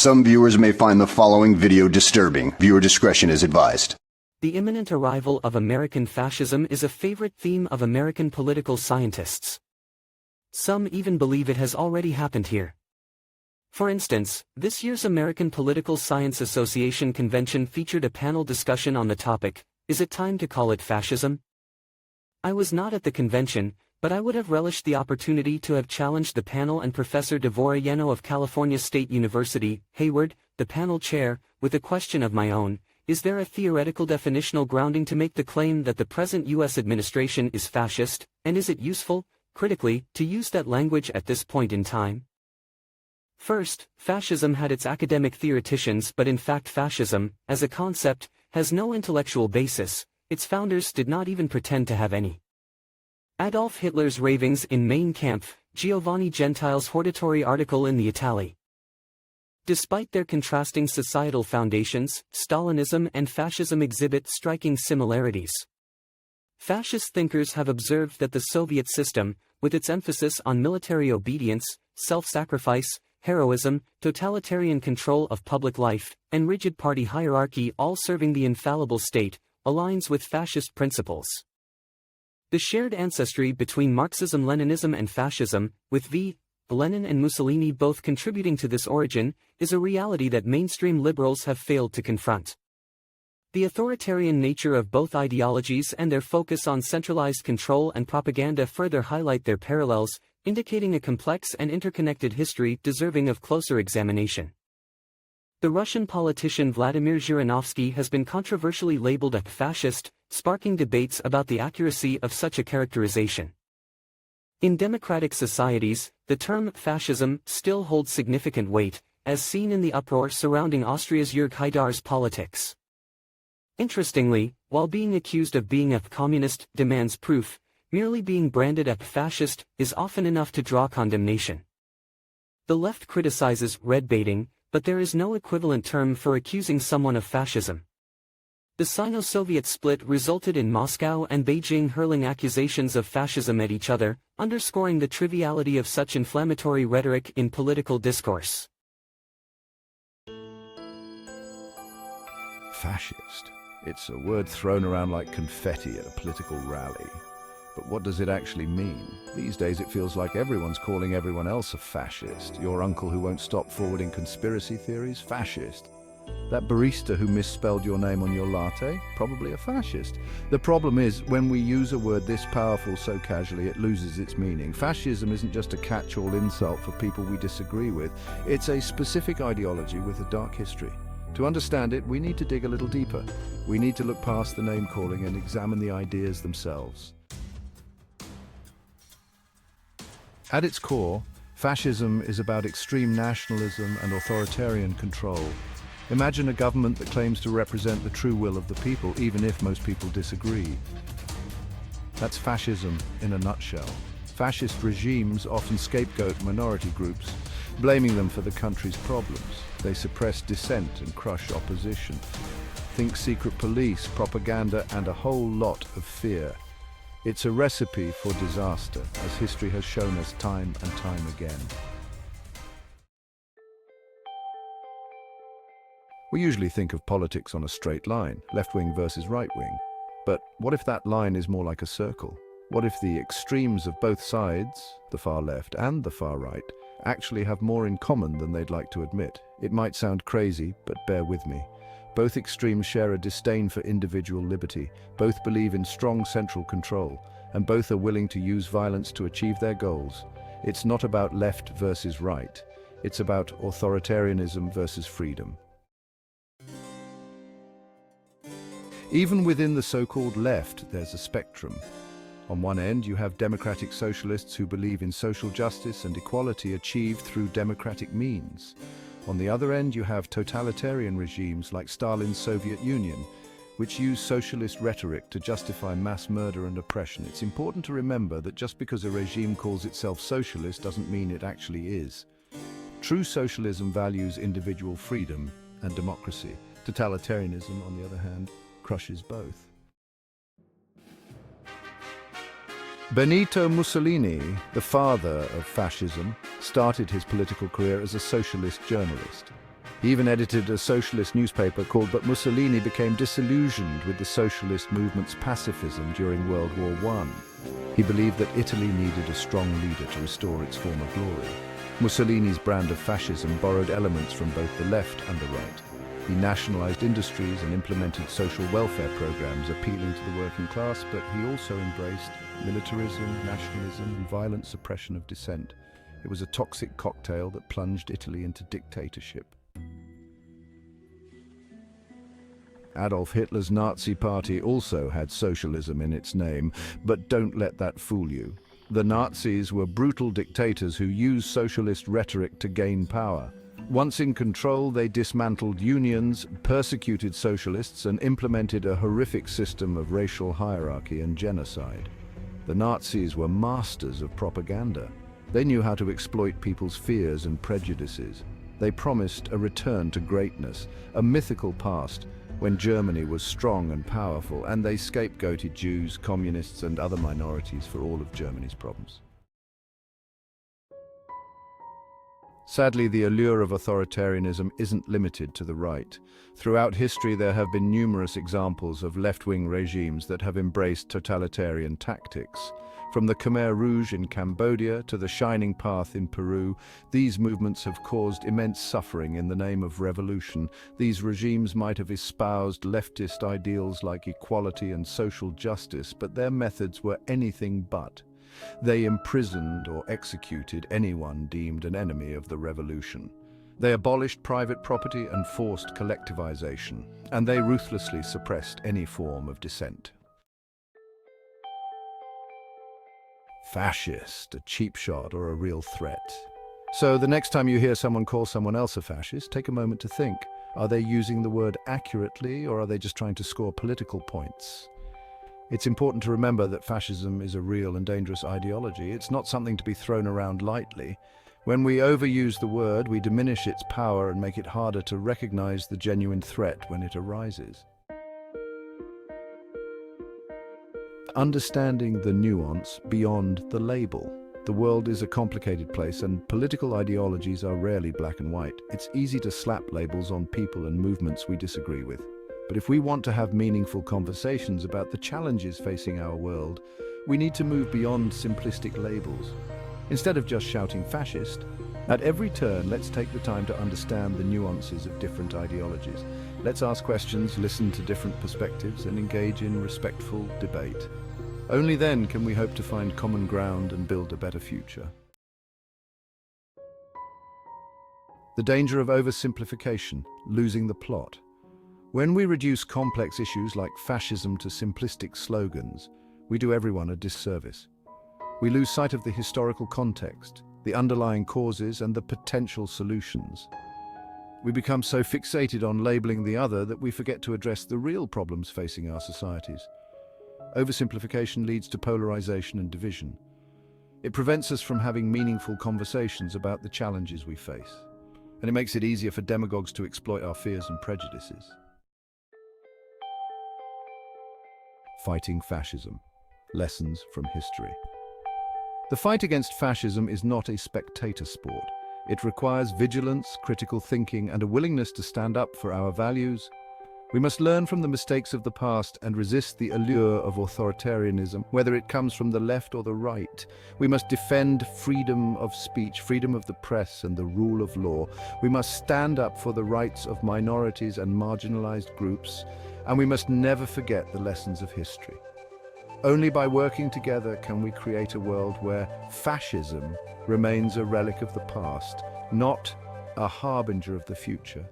Some viewers may find the following video disturbing. Viewer discretion is advised. The imminent arrival of American fascism is a favorite theme of American political scientists. Some even believe it has already happened here. For instance, this year's American Political Science Association convention featured a panel discussion on the topic, "Is it time to call it fascism?" I was not at the convention, but I would have relished the opportunity to have challenged the panel and Professor Devorah Yeno of California State University, Hayward, the panel chair, with a question of my own: is there a theoretical definitional grounding to make the claim that the present U.S. administration is fascist, and is it useful, critically, to use that language at this point in time? First, fascism had its academic theoreticians, but in fact fascism, as a concept, has no intellectual basis. Its founders did not even pretend to have any. Adolf Hitler's ravings in Mein Kampf, Giovanni Gentile's hortatory article in the Italy. Despite their contrasting societal foundations, Stalinism and fascism exhibit striking similarities. Fascist thinkers have observed that the Soviet system, with its emphasis on military obedience, self-sacrifice, heroism, totalitarian control of public life, and rigid party hierarchy, all serving the infallible state, aligns with fascist principles. The shared ancestry between Marxism-Leninism and fascism, with V. Lenin and Mussolini both contributing to this origin, is a reality that mainstream liberals have failed to confront. The authoritarian nature of both ideologies and their focus on centralized control and propaganda further highlight their parallels, indicating a complex and interconnected history deserving of closer examination. The Russian politician Vladimir Zhirinovsky has been controversially labeled a fascist, sparking debates about the accuracy of such a characterization. In democratic societies, the term fascism still holds significant weight, as seen in the uproar surrounding Austria's Jörg Haidar's politics. Interestingly, while being accused of being a communist demands proof, merely being branded a fascist is often enough to draw condemnation. The left criticizes red baiting, but there is no equivalent term for accusing someone of fascism. The Sino-Soviet split resulted in Moscow and Beijing hurling accusations of fascism at each other, underscoring the triviality of such inflammatory rhetoric in political discourse. Fascist. It's a word thrown around like confetti at a political rally. But what does it actually mean? These days it feels like everyone's calling everyone else a fascist. Your uncle who won't stop forwarding conspiracy theories? Fascist. That barista who misspelled your name on your latte? Probably a fascist. The problem is, when we use a word this powerful so casually, it loses its meaning. Fascism isn't just a catch-all insult for people we disagree with. It's a specific ideology with a dark history. To understand it, we need to dig a little deeper. We need to look past the name-calling and examine the ideas themselves. At its core, fascism is about extreme nationalism and authoritarian control. Imagine a government that claims to represent the true will of the people, even if most people disagree. That's fascism in a nutshell. Fascist regimes often scapegoat minority groups, blaming them for the country's problems. They suppress dissent and crush opposition. Think secret police, propaganda, and a whole lot of fear. It's a recipe for disaster, as history has shown us time and time again. We usually think of politics on a straight line, left-wing versus right-wing. But what if that line is more like a circle? What if the extremes of both sides, the far left and the far right, actually have more in common than they'd like to admit? It might sound crazy, but bear with me. Both extremes share a disdain for individual liberty, both believe in strong central control, and both are willing to use violence to achieve their goals. It's not about left versus right. It's about authoritarianism versus freedom. Even within the so-called left, there's a spectrum. On one end, you have democratic socialists who believe in social justice and equality achieved through democratic means. On the other end, you have totalitarian regimes like Stalin's Soviet Union, which use socialist rhetoric to justify mass murder and oppression. It's important to remember that just because a regime calls itself socialist doesn't mean it actually is. True socialism values individual freedom and democracy. Totalitarianism, on the other hand, crushes both. Benito Mussolini, the father of fascism, started his political career as a socialist journalist. He even edited a socialist newspaper called But Mussolini became disillusioned with the socialist movement's pacifism during World War I. He believed that Italy needed a strong leader to restore its former glory. Mussolini's brand of fascism borrowed elements from both the left and the right. He nationalized industries and implemented social welfare programs appealing to the working class, but he also embraced militarism, nationalism, and violent suppression of dissent. It was a toxic cocktail that plunged Italy into dictatorship. Adolf Hitler's Nazi party also had socialism in its name, but don't let that fool you. The Nazis were brutal dictators who used socialist rhetoric to gain power. Once in control, they dismantled unions, persecuted socialists, and implemented a horrific system of racial hierarchy and genocide. The Nazis were masters of propaganda. They knew how to exploit people's fears and prejudices. They promised a return to greatness, a mythical past when Germany was strong and powerful, and they scapegoated Jews, communists, and other minorities for all of Germany's problems. Sadly, the allure of authoritarianism isn't limited to the right. Throughout history, there have been numerous examples of left-wing regimes that have embraced totalitarian tactics. From the Khmer Rouge in Cambodia to the Shining Path in Peru, these movements have caused immense suffering in the name of revolution. These regimes might have espoused leftist ideals like equality and social justice, but their methods were anything but. They imprisoned or executed anyone deemed an enemy of the revolution. They abolished private property and forced collectivization, and they ruthlessly suppressed any form of dissent. Fascist, a cheap shot, or a real threat. So the next time you hear someone call someone else a fascist, take a moment to think. Are they using the word accurately, or are they just trying to score political points? It's important to remember that fascism is a real and dangerous ideology. It's not something to be thrown around lightly. When we overuse the word, we diminish its power and make it harder to recognize the genuine threat when it arises. Understanding the nuance beyond the label. The world is a complicated place, and political ideologies are rarely black and white. It's easy to slap labels on people and movements we disagree with. But if we want to have meaningful conversations about the challenges facing our world, we need to move beyond simplistic labels. Instead of just shouting fascist, at every turn, let's take the time to understand the nuances of different ideologies. Let's ask questions, listen to different perspectives, and engage in respectful debate. Only then can we hope to find common ground and build a better future. The danger of oversimplification, losing the plot. When we reduce complex issues like fascism to simplistic slogans, we do everyone a disservice. We lose sight of the historical context, the underlying causes, and the potential solutions. We become so fixated on labeling the other that we forget to address the real problems facing our societies. Oversimplification leads to polarization and division. It prevents us from having meaningful conversations about the challenges we face. And it makes it easier for demagogues to exploit our fears and prejudices. Fighting fascism. Lessons from history. The fight against fascism is not a spectator sport. It requires vigilance, critical thinking, and a willingness to stand up for our values. We must learn from the mistakes of the past and resist the allure of authoritarianism, whether it comes from the left or the right. We must defend freedom of speech, freedom of the press, and the rule of law. We must stand up for the rights of minorities and marginalized groups, and we must never forget the lessons of history. Only by working together can we create a world where fascism remains a relic of the past, not a harbinger of the future.